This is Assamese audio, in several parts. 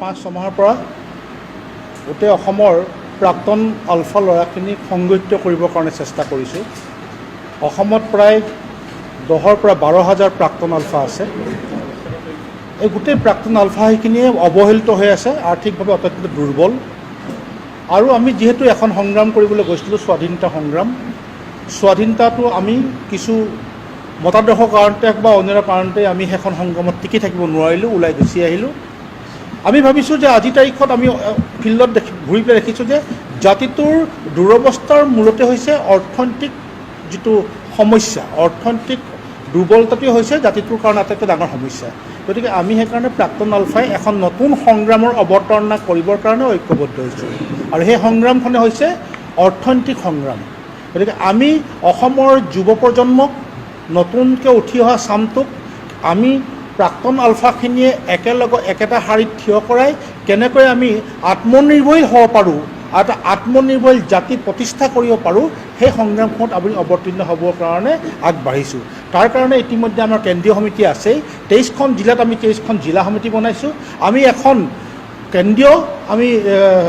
5-6 মাহৰ পৰা গোটেই অসমৰ প্ৰাক্তন আলফা ল'ৰাখিনিক সংগঠিত কৰিবৰ কাৰণে চেষ্টা কৰিছোঁ। অসমত প্ৰায় 10ৰ পৰা 12,000 প্ৰাক্তন আলফা আছে। এই গোটেই প্ৰাক্তন আলফা সেইখিনিয়ে অৱহেলিত হৈ আছে, আৰ্থিকভাৱে অত্যন্ত দুৰ্বল। আৰু আমি যিহেতু এখন সংগ্ৰাম কৰিবলৈ গৈছিলোঁ, স্বাধীনতা সংগ্ৰাম, স্বাধীনতাটো আমি কিছু মতাদৰ্শৰ কাৰণতে বা অন্য কাৰণতে আমি সেইখন সংগ্ৰামত টিকি থাকিব নোৱাৰিলোঁ, ওলাই গুচি আহিলোঁ। আমি ভাবিছোঁ যে আজিৰ তাৰিখত আমি ফিল্ডত ঘূৰি পেলাই দেখিছোঁ যে জাতিটোৰ দুৰৱস্থাৰ মূলতে হৈছে অৰ্থনৈতিক যিটো সমস্যা, অৰ্থনৈতিক দুৰ্বলতাটোৱে হৈছে জাতিটোৰ কাৰণে আটাইতকৈ ডাঙৰ সমস্যা। গতিকে আমি সেইকাৰণে প্ৰাক্তন আলফাই এখন নতুন সংগ্ৰামৰ অৱতাৰণা কৰিবৰ কাৰণে ঐক্যবদ্ধ হৈছোঁ। আৰু সেই সংগ্ৰামখনে হৈছে অৰ্থনৈতিক সংগ্ৰাম। গতিকে আমি অসমৰ যুৱ প্ৰজন্মক, নতুনকৈ উঠি অহা চামটোক আমি প্ৰাক্তন আলফাখিনিয়ে একেলগে একেটা শাৰীত থিয় কৰাই কেনেকৈ আমি আত্মনিৰ্ভৰশীল হ'ব পাৰোঁ, এটা আত্মনিৰ্ভৰশীল জাতি প্ৰতিষ্ঠা কৰিব পাৰোঁ, সেই সংগ্ৰামখনত আমি অৱতীৰ্ণ হ'বৰ কাৰণে আগবাঢ়িছোঁ। তাৰ কাৰণে ইতিমধ্যে আমাৰ কেন্দ্ৰীয় সমিতি আছেই। 23খন জিলাত আমি 23খন জিলা সমিতি বনাইছোঁ। আমি এখন কেন্দ্ৰীয়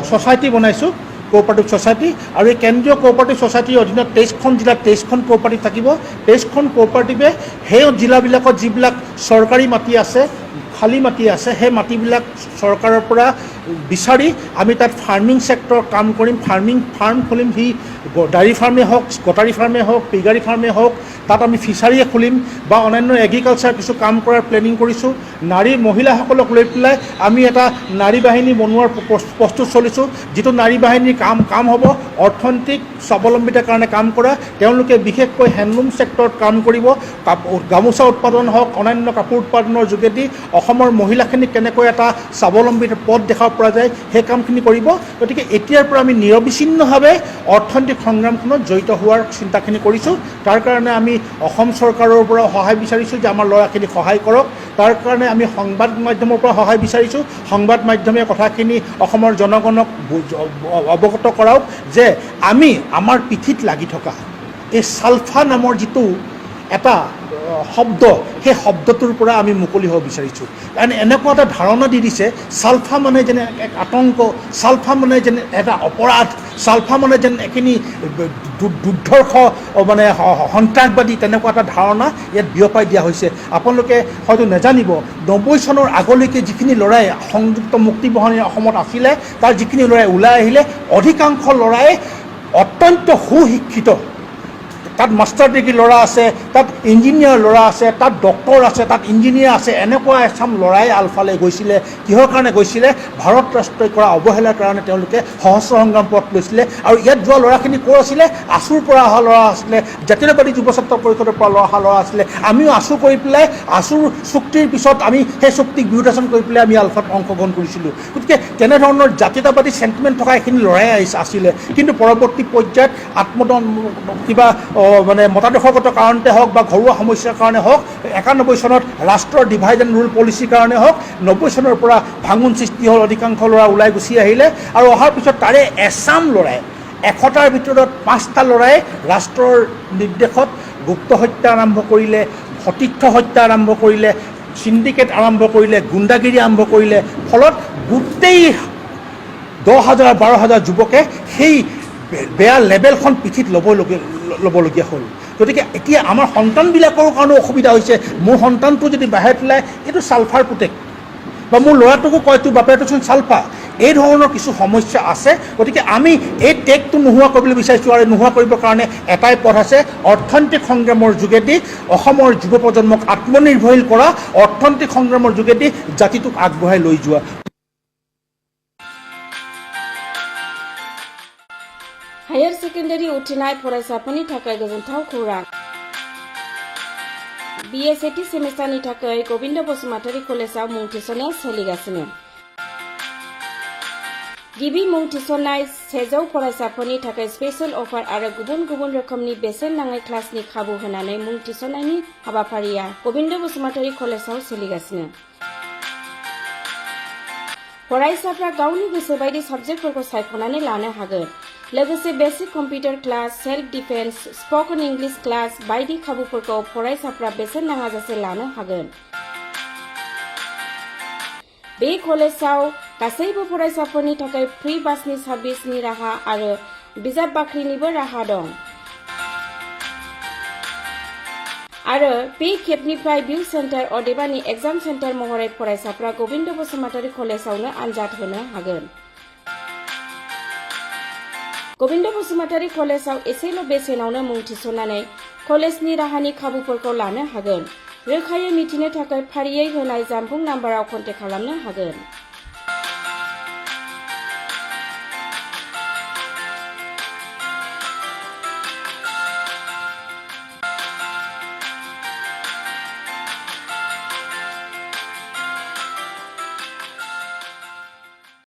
ছ'চাইটি বনাইছোঁ, কোঅপাৰেটিভ ছ'চাইটি। আৰু এই কেন্দ্ৰীয় কোঅপাৰেটিভ ছ'চাইটিৰ অধীনত 23খন জিলাত 23খন কোঅপাৰেটিভ থাকিব। 23খন কোঅপাৰেটিভে সেই জিলাবিলাকত যিবিলাক চৰকাৰী মাটি আছে, খালী মাটি আছে, সেই মাটিবিলাক চৰকাৰৰ পৰা বিচাৰি আমি তাত ফাৰ্মিং ছেক্টৰ কাম কৰিম, ফাৰ্ম খুলিম। সি ডায়েৰী ফাৰ্মেই হওক, কটাৰী ফাৰ্মেই হওক, পিগাৰী ফাৰ্মেই হওক, তাত আমি ফিচাৰীয়ে খুলিম বা অন্যান্য এগ্ৰিকালচাৰ কিছু কাম কৰাৰ প্লেনিং কৰিছোঁ। মহিলাসকলক লৈ পেলাই আমি এটা নাৰী বাহিনী বনোৱাৰ প্ৰস্তুত চলিছোঁ, যিটো নাৰী বাহিনীৰ কাম হ'ব অৰ্থনৈতিক স্বাৱলম্বিতাৰ কাৰণে কাম কৰা। তেওঁলোকে বিশেষকৈ হেণ্ডলুম ছেক্টৰত কাম কৰিব, গামোচা উৎপাদন হওক, অন্যান্য কাপোৰ উৎপাদনৰ যোগেদি অসমৰ মহিলাখিনিক কেনেকৈ এটা স্বাৱলম্বিতাৰ পথ দেখাব পৰা যায়, সেই কামখিনি কৰিব। গতিকে এতিয়াৰ পৰা আমি নিৰবিচ্ছিন্নভাৱে অৰ্থনৈতিক সংগ্ৰামখনত জড়িত হোৱাৰ চিন্তাখিনি কৰিছোঁ। তাৰ কাৰণে আমি অসম চৰকাৰৰ পৰা সহায় বিচাৰিছোঁ যে আমাৰ ল'ৰাখিনিক সহায় কৰক। তাৰ কাৰণে আমি সংবাদ মাধ্যমৰ পৰা সহায় বিচাৰিছোঁ। সংবাদ মাধ্যমে কথাখিনি অসমৰ জনগণক অৱগত কৰাওক যে আমি আমাৰ পিঠিত লাগি থকা এই ছালফা নামৰ যিটো এটা শব্দ, সেই শব্দটোৰ পৰা আমি মুকলি হ'ব বিচাৰিছোঁ। কাৰণ এনেকুৱা এটা ধাৰণা দি দিছে ছালফা মানে যেনে এক আতংক, ছালফা মানে যেনে এটা অপৰাধ, ছালফা মানে যেন এখিনি দুৰ্ধৰ্ষ মানে সন্ত্ৰাসবাদী, তেনেকুৱা এটা ধাৰণা ইয়াত বিয়পাই দিয়া হৈছে। আপোনালোকে হয়তো নাজানিব, 90 চনৰ আগলৈকে যিখিনি ল'ৰাই সংযুক্ত মুক্তি বাহিনী অসমত আছিলে, তাৰ যিখিনি ল'ৰাই ওলাই আহিলে, অধিকাংশ ল'ৰাই অত্যন্ত সুশিক্ষিত। তাত মাষ্টাৰ ডিগ্ৰী ল'ৰা আছে, তাত ইঞ্জিনিয়াৰ ল'ৰা আছে, তাত ডক্টৰ আছে, তাত ইঞ্জিনিয়াৰ আছে। এনেকুৱা এচাম ল'ৰাই আলফালৈ গৈছিলে। কিহৰ কাৰণে গৈছিলে? ভাৰত ৰাষ্ট্ৰই কৰা অৱহেলাৰ কাৰণে তেওঁলোকে সহস্ৰ সংগ্ৰাম পথ লৈছিলে। আৰু ইয়াত যোৱা ল'ৰাখিনি ক'ৰ আছিলে? আছুৰ পৰা অহা ল'ৰা আছিলে, জাতীয়তাবাদী যুৱ ছাত্ৰ পৰিষদৰ পৰা অহা ল'ৰা আছিলে। আমিও আছু কৰি পেলাই, আছুৰ চুক্তিৰ পিছত আমি সেই চুক্তিক বিৰোধাচৰণ কৰি পেলাই আমি আলফাত অংশগ্ৰহণ কৰিছিলোঁ। গতিকে তেনেধৰণৰ জাতীয়তাবাদী চেণ্টিমেণ্ট থকা এইখিনি ল'ৰাই আছিলে। কিন্তু পৰৱৰ্তী পৰ্যায়ত কিবা মানে মতাদৰ্শগত কাৰণতে হওক বা ঘৰুৱা সমস্যাৰ কাৰণে হওক, 91 চনত ৰাষ্ট্ৰৰ ডিভাইড এণ্ড ৰুল পলিচিৰ কাৰণে হওক, 90 চনৰ পৰা ভাঙোন সৃষ্টি হ'ল, অধিকাংশ ল'ৰা ওলাই গুচি আহিলে। আৰু অহাৰ পিছত তাৰে এচাম ল'ৰাই, 100টাৰ ভিতৰত 5টা ল'ৰাই ৰাষ্ট্ৰৰ নিৰ্দেশত গুপ্ত হত্যা আৰম্ভ কৰিলে, সতীৰ্থ হত্যা আৰম্ভ কৰিলে, চিণ্ডিকেট আৰম্ভ কৰিলে, গুণ্ডাগিৰি আৰম্ভ কৰিলে। ফলত গোটেই 10,000 12,000 যুৱকে সেই বেয়া লেবেলখন পিঠিত ল'বলগীয়া হ'ল। গতিকে এতিয়া আমাৰ সন্তানবিলাকৰ কাৰণেও অসুবিধা হৈছে। মোৰ সন্তানটো যদি বাহিৰত ওলায়, এইটো ছালফাৰ পুতেক, বা মোৰ ল'ৰাটোকো কয় তোৰ বাপেৰটোচোন ছালফা। এই ধৰণৰ কিছু সমস্যা আছে। গতিকে আমি এই টেগটো নোহোৱা কৰিবলৈ বিচাৰিছোঁ। আৰু নোহোৱা কৰিবৰ কাৰণে এটাই পথ আছে, অৰ্থনৈতিক সংগ্ৰামৰ যোগেদি অসমৰ যুৱ প্ৰজন্মক আত্মনিৰ্ভৰশীল কৰা, অৰ্থনৈতিক সংগ্ৰামৰ যোগেদি জাতিটোক আগবঢ়াই লৈ যোৱা। हायार सेकेन्डारि उथ्रिनाय फरायसाफोरनि थाखाय गोजोनथाव खौरां। BA सेथि सेमिस्टारनि थाखाय गबिन्द बसुमतारी कलेजाव मुं थिसननाया सोलिगासिनो। गिबि मुं थिसननाय 100 फरायसाफोरनि थाखाय स्पेशल अफार आरो गुबुन गुबुन रोखोमनि बेसेन नाङै क्लासनि खाबु होनानै मुं थिसननायनि हाबाफारिया गबिन्द बसुमतारी कलेजाव सोलिगासिनो। फरायसाफ्रा गावनि गोसो बायदि साबजेक्टफोरखौ सायख'नानै लानो हागोन। लोगोसे basic computer class, self defence, spoken English class बायदि खाबुफोरखौ फरायसाफ्रा बेसेन नाङाजासे लानो हागोन। बे कलेजाव गासैबो फरायसाफोरनि थाखाय फ्रि बासनि सार्भिसनि राहा आरो बिजाब बाख्रिनिबो राहा दं। आरो बे खेबनिफ्राय भिउ सेन्टार अदेबानि एग्जाम सेन्टार महरै फरायसाफ्रा गबिन्द बसुमतारी कलेजावनो आनजाद होनो हागोन। गबिन्द बसुमतारी कलेजाव एसेल' बेसेनावनो मुं थिसननानै कलेजनि राहानि खाबुफोरखौ लानो हागोन। रोखायै मिथिनो थाखाय फारियै होनाय जानबुं नाम्बाराव कन्टेक्ट खालामनो हागोन।